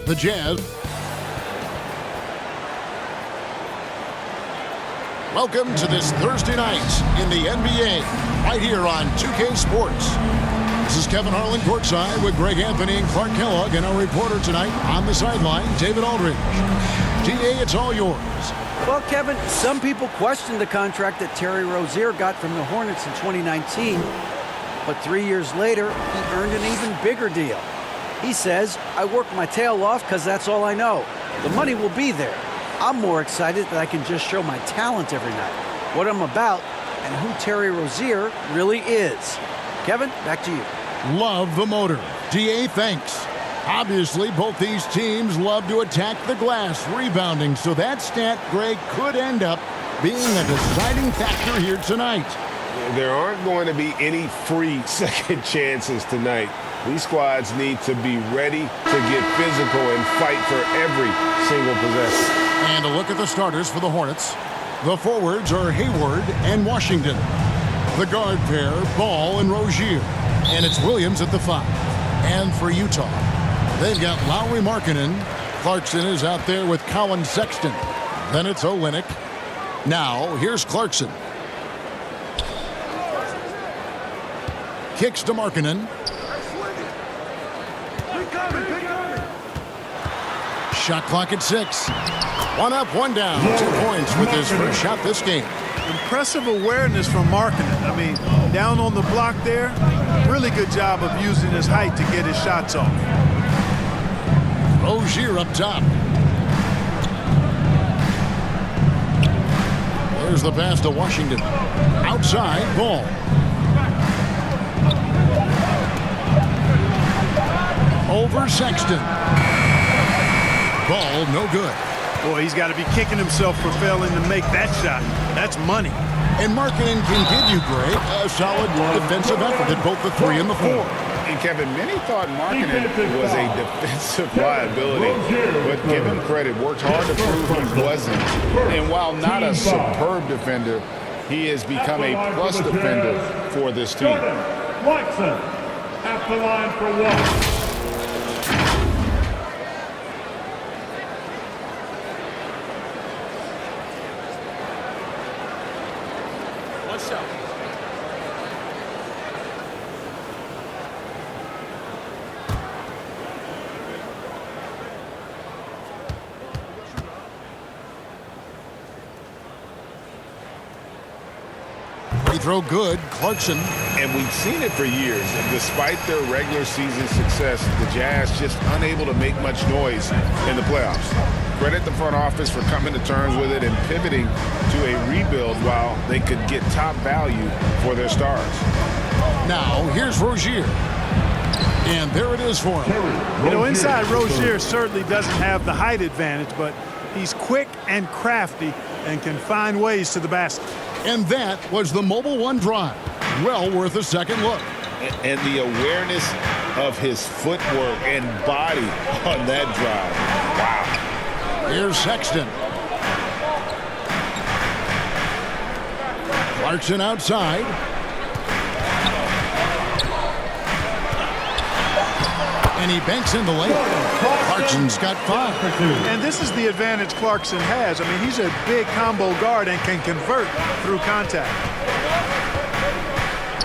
The Jazz. Welcome to this Thursday night in the NBA, right here on 2K Sports. This is Kevin Harlan courtside with Greg Anthony and Clark Kellogg, and our reporter tonight on the sideline, David Aldridge. GA, it's all yours. Well, Kevin, some people question the contract that Terry Rozier got from the Hornets in 2019, but 3 years later, he earned an even bigger deal. He says, I worked my tail off because that's all I know. The money will be there. I'm more excited that I can just show my talent every night, what I'm about, and who Terry Rozier really is. Kevin, back to you. Love the motor. DA, thanks. Obviously, both these teams love to attack the glass, rebounding, so that stat, Greg, could end up being a deciding factor here tonight. There aren't going to be any free second chances tonight. These squads need to be ready to get physical and fight for every single possession. And a look at the starters for the Hornets. The forwards are Hayward and Washington. The guard pair, Ball and Rozier. And it's Williams at the 5. And for Utah, they've got Lowry Markkanen. Clarkson is out there with Colin Sexton. Then it's Olynyk. Now, here's Clarkson. Kicks to Markkanen. Shot clock at 6. 1 up, 1 down. 2 points with his first shot this game. Impressive awareness from Markkanen. I mean, down on the block there, really good job of using his height to get his shots off. Rozier up top. There's the pass to Washington. Outside, Ball. Over Sexton. Ball, no good. Boy, he's got to be kicking himself for failing to make that shot. That's money. And Markkanen can give you, Greg, a solid defensive effort at both the 3 and the 4. And Kevin, many thought Markkanen was a defensive liability, but give him credit, worked hard to prove he wasn't. And while not a superb defender, he has become a plus defender for this team. Clarkson at the line for 1. Free throw good. Clarkson. And we've seen it for years. Despite their regular season success, the Jazz just unable to make much noise in the playoffs. Credit the front office for coming to terms with it and pivoting to a rebuild while they could get top value for their stars. Now, here's Rozier. And there it is for him. You know, inside Rozier certainly doesn't have the height advantage, but he's quick and crafty and can find ways to the basket. And that was the Mobile One drive. Well worth a second look. And the awareness of his footwork and body on that drive. Wow. Here's Sexton. Clarkson outside. And he banks in the lane. Clarkson's got 5. And this is the advantage Clarkson has. I mean, he's a big combo guard and can convert through contact.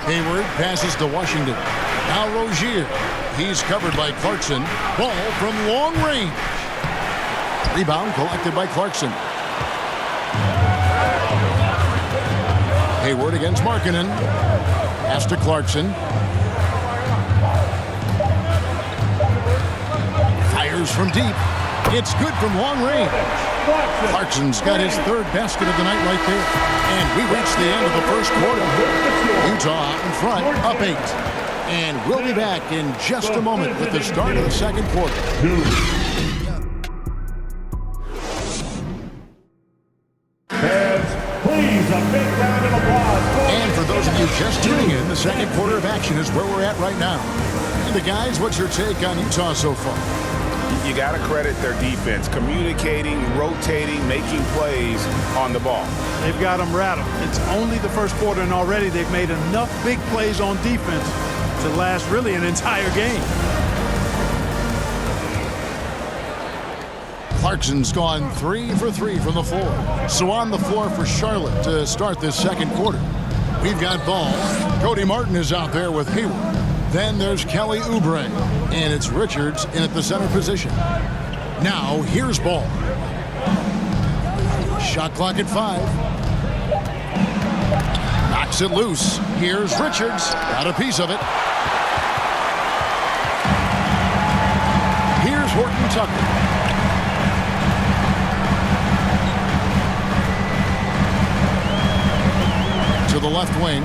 Hayward passes to Washington. Now Rozier. He's covered by Clarkson. Ball from long range. Rebound collected by Clarkson. Hayward against Markkanen. Pass to Clarkson. Fires from deep. It's good from long range. Clarkson's got his 3rd basket of the night right there. And we reach the end of the first quarter. Utah out in front, up 8. And we'll be back in just a moment with the start of the second quarter. Please, a big round of applause. And for those of you just tuning in, the second quarter of action is where we're at right now. And the guys, what's your take on Utah so far? You got to credit their defense, communicating, rotating, making plays on the ball. They've got them rattled. It's only the first quarter, and already they've made enough big plays on defense to last really an entire game. Clarkson's gone 3 for 3 from the floor. So on the floor for Charlotte to start this second quarter. We've got Ball. Cody Martin is out there with Hayward. Then there's Kelly Oubre. And it's Richards in at the center position. Now here's Ball. Shot clock at 5. Knocks it loose. Here's Richards. Got a piece of it. Here's Horton Tucker. To the left wing.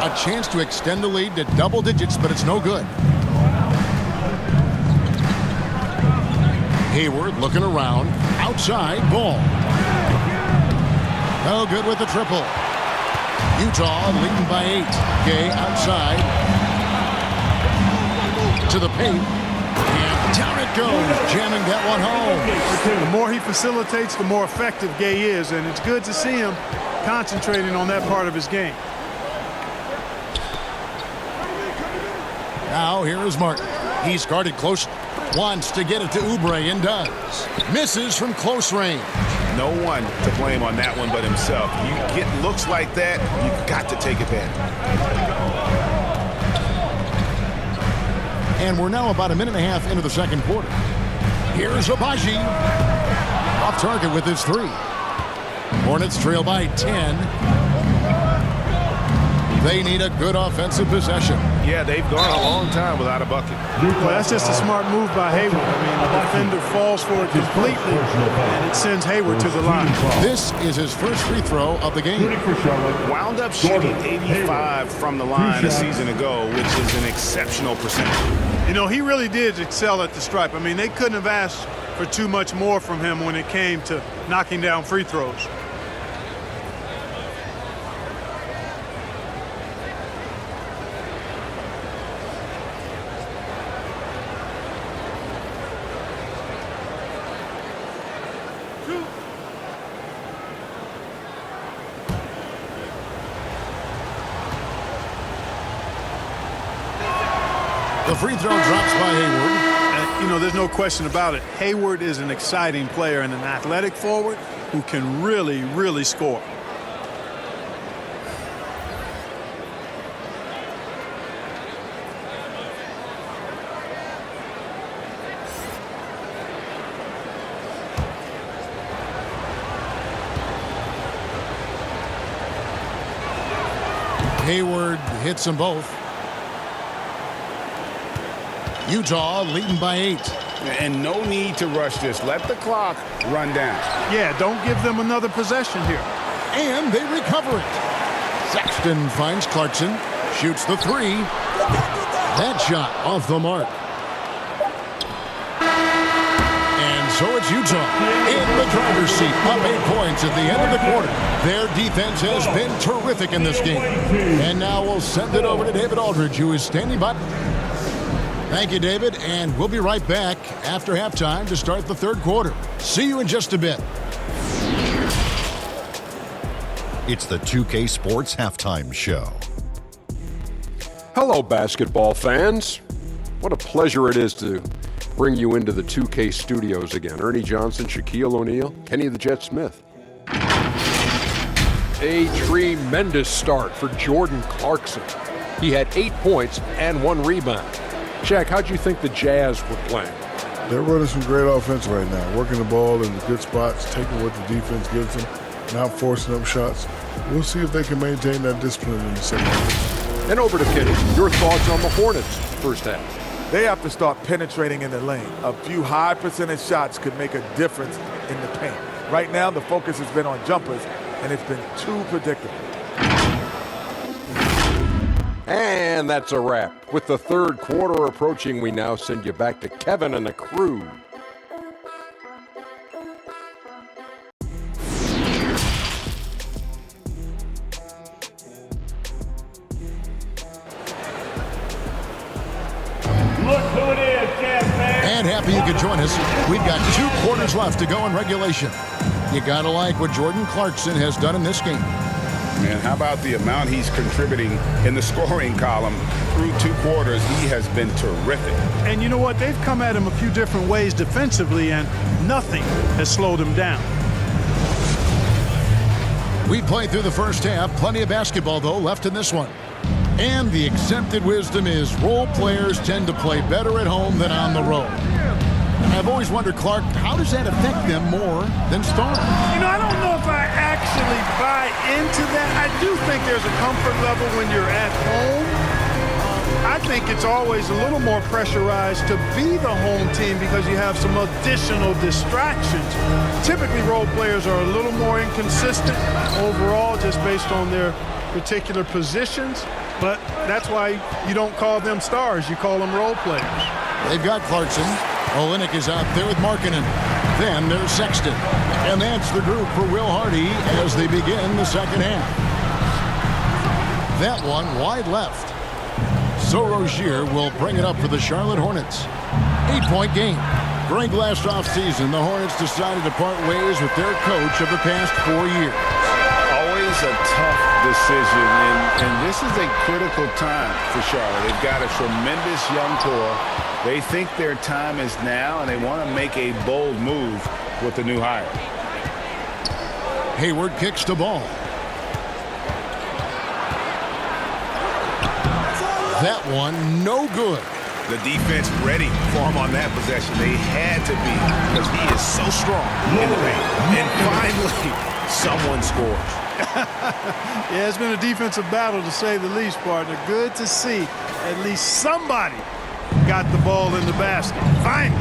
A chance to extend the lead to double digits, but it's no good. Hayward looking around. Outside, Ball. No good with the triple. Utah leading by 8. Gay outside. To the paint. And down it goes. Jamming that one home. The more he facilitates, the more effective Gay is. And it's good to see him concentrating on that part of his game. Now here is Martin. He's guarded close. Wants to get it to Oubre and does. Misses from close range. No one to blame on that one but himself. You get looks like that, you've got to take advantage. And we're now about a minute and a half into the second quarter. Here's Abaji. Off target with his 3. Hornets trail by 10. They need a good offensive possession. Yeah, they've gone a long time without a bucket. Well, that's just a smart move by Hayward. I mean, the defender falls for it completely, and it sends Hayward to the line. This is his first free throw of the game. Wound up shooting 85 from the line a season ago, which is an exceptional percentage. You know, he really did excel at the stripe. I mean, they couldn't have asked for too much more from him when it came to knocking down free throws. The free throw drops by Hayward. You know, there's no question about it. Hayward is an exciting player and an athletic forward who can really, really score. Hayward hits them both. Utah leading by 8. And no need to rush this. Let the clock run down. Yeah, don't give them another possession here. And they recover it. Sexton finds Clarkson. Shoots the 3. That shot off the mark. And so it's Utah in the driver's seat. Up 8 points at the end of the quarter. Their defense has been terrific in this game. And now we'll send it over to David Aldridge, who is standing by. Thank you, David, and we'll be right back after halftime to start the third quarter. See you in just a bit. It's the 2K Sports Halftime Show. Hello, basketball fans. What a pleasure it is to bring you into the 2K studios again. Ernie Johnson, Shaquille O'Neal, Kenny the Jet Smith. A tremendous start for Jordan Clarkson. He had 8 points and 1 rebound. Shaq, how'd you think the Jazz were playing? They're running some great offense right now, working the ball in the good spots, taking what the defense gives them, not forcing up shots. We'll see if they can maintain that discipline in the second half. And over to Kenny. Your thoughts on the Hornets first half? They have to start penetrating in the lane. A few high percentage shots could make a difference in the paint. Right now, the focus has been on jumpers, and it's been too predictable. And that's a wrap. With the third quarter approaching, we now send you back to Kevin and the crew. Look who it is, Jazz fans. And happy you could join us. We've got 2 quarters left to go in regulation. You gotta like what Jordan Clarkson has done in this game. man. How about the amount he's contributing in the scoring column through 2 quarters? He has been terrific. And you know what? They've come at him a few different ways defensively, and nothing has slowed him down. We played through the first half. Plenty of basketball, though, left in this one. And the accepted wisdom is role players tend to play better at home than on the road. I've always wondered, Clark, how does that affect them more than stars? You know, I don't know if I actually buy into that. I do think there's a comfort level when you're at home. I think it's always a little more pressurized to be the home team because you have some additional distractions. Typically, role players are a little more inconsistent overall just based on their particular positions, but that's why you don't call them stars. You call them role players. They've got Clarkson. Olenek is out there with Markkanen. Then there's Sexton. And that's the group for Will Hardy as they begin the second half. That one wide left. So Rozier will bring it up for the Charlotte Hornets. 8-point game. During last offseason, the Hornets decided to part ways with their coach of the past 4 years. Always a tough decision, and this is a critical time for Charlotte. They've got a tremendous young core. They think their time is now, and they want to make a bold move with the new hire. Hayward kicks the ball. That one, no good. The defense ready for him on that possession. They had to be because he is so strong in the paint. And finally, someone scores. Yeah, it's been a defensive battle to say the least, partner. Good to see at least somebody got the ball in the basket. Finally.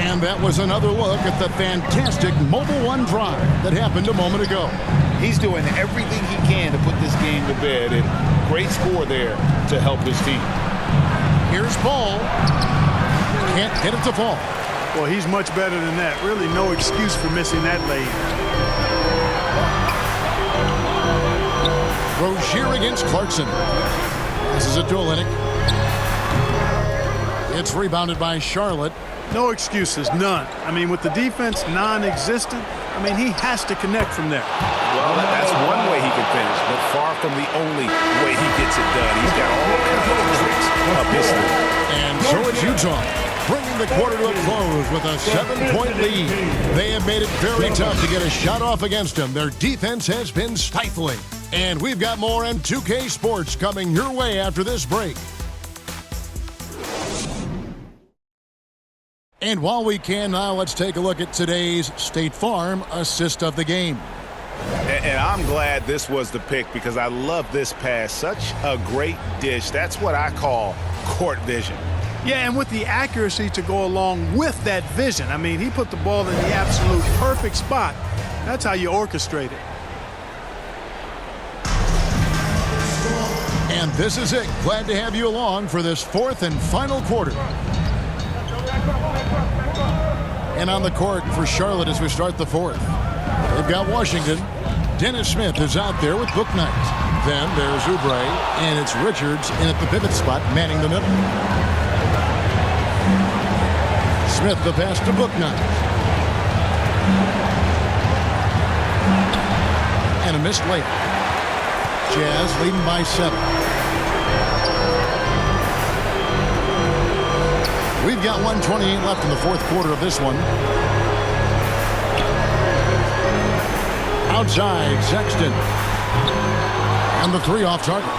And that was another look at the fantastic Mobile One drive that happened a moment ago. He's doing everything he can to put this game to bed, and great score there to help his team. Here's Ball. Can't get it to fall. Well, he's much better than that. Really no excuse for missing that lane. Rozier against Clarkson. This is a Olenek. It's rebounded by Charlotte. No excuses, none. I mean, with the defense non-existent, I mean, he has to connect from there. Well, that's one way he can finish, but far from the only way he gets it done. He's got all kinds of tricks up his sleeve. And so it's Utah, bringing the quarter to a close with a 7-point lead. They have made it very tough to get a shot off against them. Their defense has been stifling. And we've got more on 2K Sports coming your way after this break. And while we can now, let's take a look at today's State Farm assist of the game. And I'm glad this was the pick because I love this pass. Such a great dish. That's what I call court vision. Yeah, and with the accuracy to go along with that vision. I mean, he put the ball in the absolute perfect spot. That's how you orchestrate it. And this is it. Glad to have you along for this fourth and final quarter. And on the court for Charlotte as we start the fourth. They've got Washington. Dennis Smith is out there with Bouknight. Then there's Oubre, and it's Richards in at the pivot spot, manning the middle. Smith the pass to Bouknight. And a missed layup. Jazz leading by 7. We've got 1:28 left in the fourth quarter of this one. Outside, Sexton. And the 3 off target.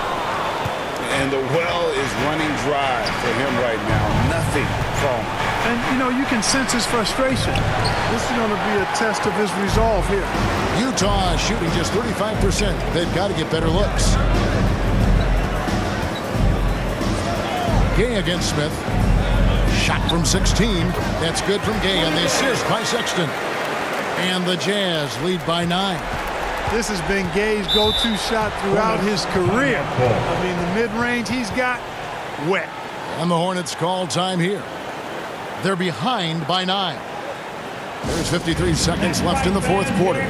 And the well is running dry for him right now. Nothing from him. And, you know, you can sense his frustration. This is going to be a test of his resolve here. Utah shooting just 35%. They've got to get better looks. Gay against Smith. Shot from 16. That's good from Gay on the assist by Sexton. And the Jazz lead by 9. This has been Gay's go-to shot throughout his career. I mean, the mid-range he's got, wet. And the Hornets call time here. They're behind by 9. There's 53 seconds left in the fourth quarter.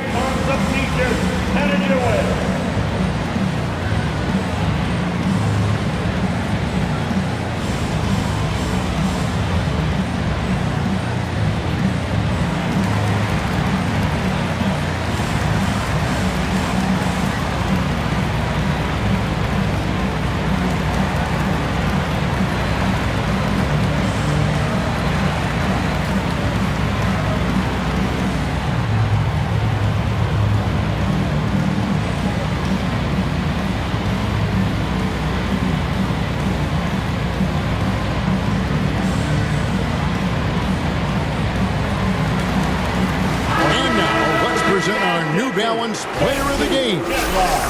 Finals Player of the Game,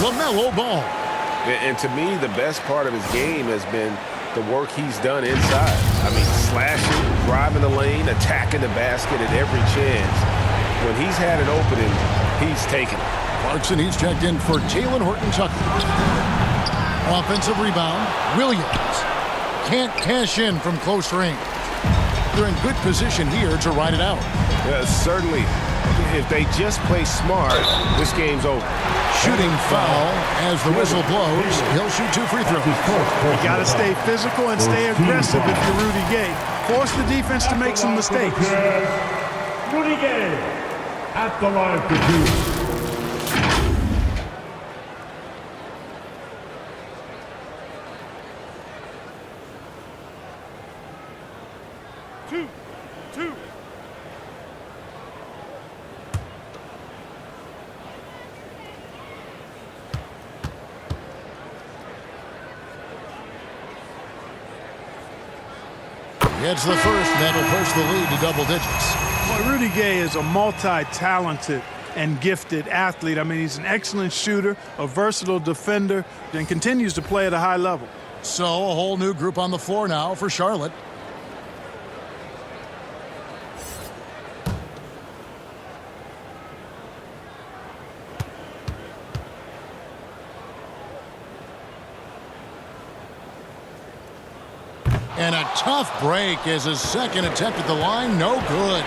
LaMelo Ball. And to me, the best part of his game has been the work he's done inside. I mean, slashing, driving the lane, attacking the basket at every chance. When he's had an opening, he's taken it. Clarkson, he's checked in for Jalen Horton-Tucker. Offensive rebound, Williams. Can't cash in from close range. They're in good position here to ride it out. Certainly, if they just play smart, this game's over. Shooting foul as the whistle blows. He'll shoot 2 free throws. You got to stay physical and stay aggressive if you're Rudy Gay. Force the defense to make some mistakes. Rudy Gay at the line for 2. It's the first, and that'll push the lead to double digits. Well, Rudy Gay is a multi-talented and gifted athlete. I mean, he's an excellent shooter, a versatile defender, and continues to play at a high level. So a whole new group on the floor now for Charlotte. And a tough break as his second attempt at the line, no good.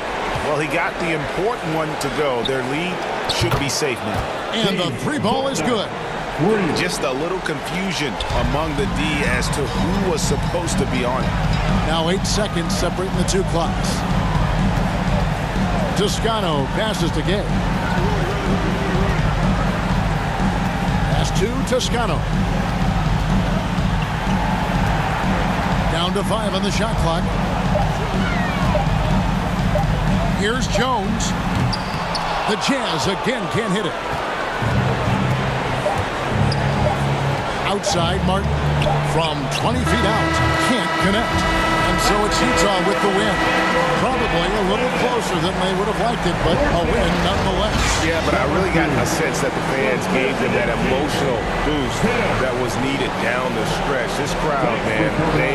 Well, he got the important one to go. Their lead should be safe now. And the 3 ball is good. Just a little confusion among the D as to who was supposed to be on it. Now 8 seconds separating the 2 clocks. Toscano passes to Gay. Pass to Toscano. Down to 5 on the shot clock. Here's Jones. The Jazz again can't hit it. Outside Martin from 20 feet out. Can't connect. And so it's Utah with the win. Probably a little closer than they would have liked it, but a win nonetheless. Yeah, but I really got a sense that the fans gave them that emotional boost that was needed down the stretch. This crowd, man, they